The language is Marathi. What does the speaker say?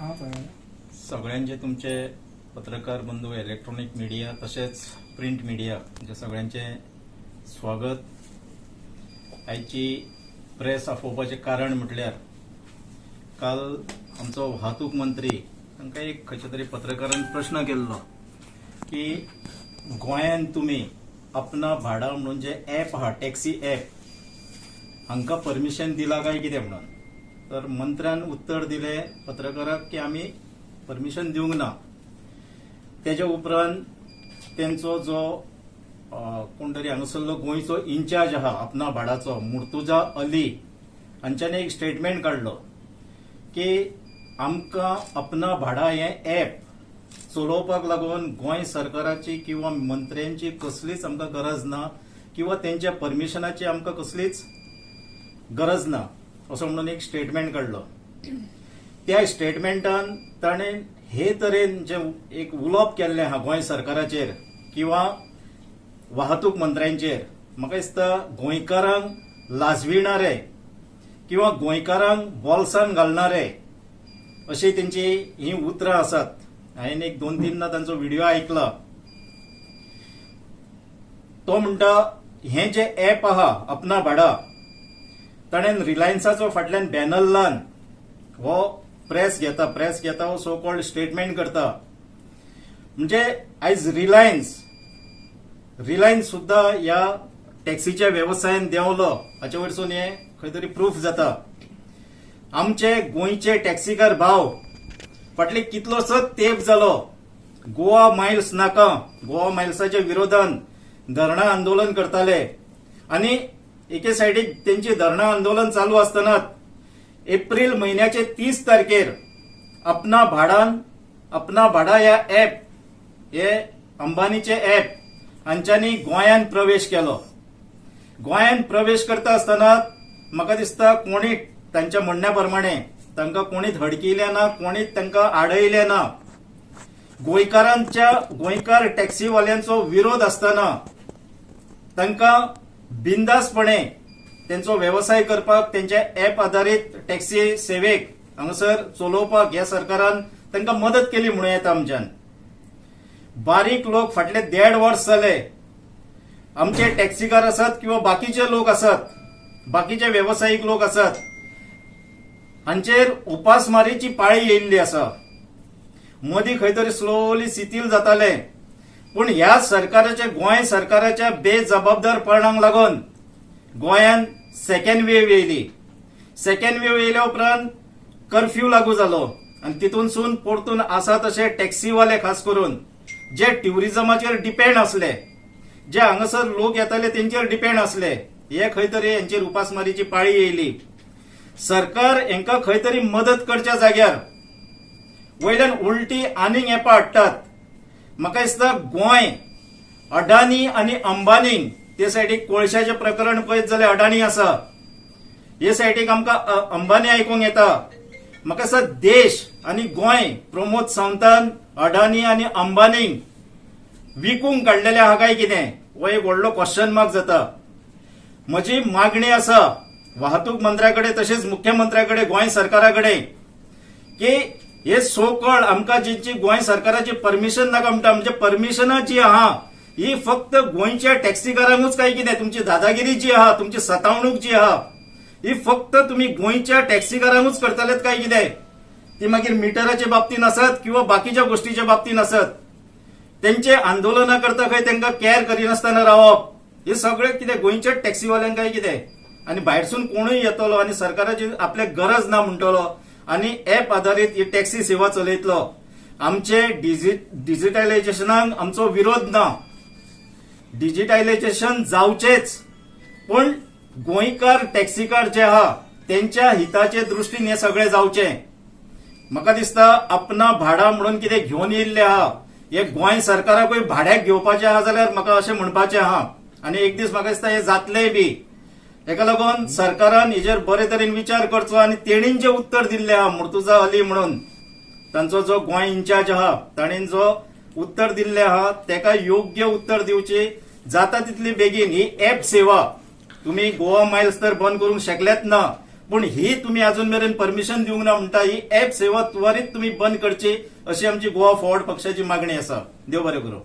सगळ्यांचे तुमचे पत्रकार बंधू इलेक्ट्रॉनिक मीडिया तसेच प्रिंट मीडिया म्हणजे सगळ्यांचे स्वागत। आयची प्रेस आफोवपाचे कारण म्हटल्यार काल आमचो वाहतूक मंत्री तांकां एक खंयच्या तरी पत्रकारान प्रश्न केल्लो की गोंयांत तुमी अपना भाडा म्हणून जे ॲप आहा टॅक्सी ॲप हांकां परमिशन दिला काय कितें म्हणून। तर मंत्र्यान उत्तर दिले पत्रकाराक की आमी परमिशन दिवंक ना। तेच्या उपरांत तेंचो जो कोण तरी हांगासरलो गोंयचो इन्चार्ज आहा अपना भाडाचो मुर्तुजा अली हांच्यानी एक स्टेटमेंट काडलो की आमकां अपना भाडा हें ॲप चलोवपाक लागून गोंय सरकाराची किंवा मंत्र्यांची कसलीच आमकां गरज ना किंवा तेंच्या परमिशनाची आमकां कसलीच गरज ना असो म्हणून एक स्टेटमेंट काडलो। त्या स्टेटमेंटान ताणें हे तरेन जे एक उलोवप केल्लें आहा गोंय सरकाराचेर किंवा वाहतूक मंत्र्यांचेर, म्हाका दिसता गोंयकारांक लाजविणारे किंवा गोंयकारांक बोल्सान घालणारे अशी तेंची ही उतरां आसात। हांवें एक 2-3 तांचो व्हिडिओ आयकला। तो म्हणटा हें जे ॲप आहा अपना भाडा ताणें रिलायन्साचो फाटल्यान बॅनर लावन हो प्रेस घेता हो सो कॉल्ड स्टेटमेंट करता। म्हणजे आयज रिलायन्स सुद्धा ह्या टॅक्सीच्या व्यवसायान देंवलो हाचे वयरसून हे खंय तरी प्रूफ जाता। आमचे गोंयचे टॅक्सीकार भाव फाटले कितलोसोच तेंप जालो गोवा मायल्स नाका गोवा मायल्साच्या विरोधान धरणां आंदोलन करताले आणि एके सायडीक तेंची धरणां आंदोलन चालू आसतनाच एप्रिल म्हयन्याचे 30 तारखेर अपना भाडा ह्या ॲप हे अंबानीचे ॲप हांच्यांनी गोंयांत प्रवेश केलो। गोंयांत प्रवेश करता आसतना म्हाका दिसता कोणी तांच्या म्हणण्या प्रमाणे तांकां कोणीच हडकिल्लें ना, कोणीच तांकां आडयलें ना। गोंयकार टॅक्सीवाल्यांचो विरोध आसतना तांकां बिंदासपणे तेंचो व्यवसाय करपाक तेंचे ॲप आधारीत टॅक्सी सेवेक हांगासर चलोवपाक ह्या सरकारान तांकां मदत केली म्हणूं येता। आमच्यान बारीक लोक फाटले 1.5 वर्स जाले आमचे टॅक्सीकार आसात किंवा बाकीचे लोक आसात, बाकीचे व्यावसायिक लोक आसात, हांचेर उपासमारीची पाळी येयल्ली आसा। मदीं खंय तरी स्लोली शिथील जाताले पूण ह्या सरकाराच्या गोंय सरकाराच्या बेजबाबदारपणाक लागून गोंयांत सेकंड वेव येयली। सेकंड वेव येयल्या उपरांत कर्फ्यू लागू जालो आनी तितूनसून परतून आसा तशे टॅक्सीवाले खास करून जे ट्युरिजमाचेर डिपेंड आसले, जे हांगासर लोक येताले तेंचेर डिपेंड आसले, हे खंय तरी हेंचेर उपासमारीची पाळी येयली। सरकार हेंकां खंय तरी मदत करच्या जाग्यार वयल्यान उलटी आनीक ॲपां हाडटात। म्हाका दिसता गोंय अडानी आनी अंबानी ते सायडीक कोळशाचें प्रकरण पळयत जाल्यार अडानी आसा, हे सायडीक आमकां अंबानी आयकूंक येता। म्हाका दिसता देश आनी गोंय प्रमोद सावंतान अडानी आनी अंबानीक विकूंक काडलेले आहा काय कितें हो एक व्हडलो क्वेश्चन मार्क जाता। म्हजी मागणी आसा वाहतूक मंत्र्या कडेन तशेंच मुख्यमंत्र्या कडेन गोंय सरकारा कडेन की हे सो कॉल्ड आमकां जी गोंय सरकाराची परमिशन नाका म्हणटा म्हणजे परमिशनां जी आहा ही फक्त गोंयच्या टॅक्सीकारांकूच काय कितें, तुमची दादागिरी जी आहा, तुमची सतावणूक जी आहा ही फक्त तुम्ही गोंयच्या टॅक्सीकारांकूच करतलेत काय कितें, ती मागीर मिटराच्या बाबतीन आसत किंवा बाकीच्या गोष्टीच्या बाबतीन आसत। तेंचे आंदोलनां करता खंय तांकां केअर करिनासतना रावप हे सगळें कितें गोंयच्या टॅक्सीवाल्यांक काय कितें। आनी भायरसून कोणूय येतलो आनी सरकाराची आपल्याक गरज ना म्हणटलो आनी ॲप आधारीत ही टॅक्सी सेवा चलयतलो। आमचे डिजिटलायझेशनाक आमचो विरोध ना, डिजिटलायझेशन जावचेच, पण गोंयकार टॅक्सीकार जे आहा तेंच्या हिताचे दृश्टीन हे सगळे जावचे। म्हाका दिसता अपना भाडा म्हणून कितें घेवन येयल्ले आहा हे गोंय सरकाराकूय भाड्याक घेवपाचें आहा जाल्यार म्हाका अशें म्हणपाचें आहा आनी एक दीस म्हाका दिसता हे जातलेय बी। हेका लागून सरकारान हेजेर बरे तरेन विचार करचो आनी तेणीन जे उत्तर दिल्लें आहा मुर्तुजा अली म्हणून तांचो जो गोंय इन्चार्ज आहा ताणेन जो उत्तर दिल्लें आहा तेका योग्य उत्तर दिवची। जाता तितली बेगीन ही ॲप सेवा तुम्ही गोवा माइल्स तर बंद करूंक शकलेत ना, पूण ही तुम्ही अजून मेरेन परमिशन दिवंक ना म्हणटा ही ऍप सेवा त्वरित तुम्ही बंद करची अशी आमची गोवा फॉरवर्ड पक्षाची मागणी आसा. देव बरें करूं.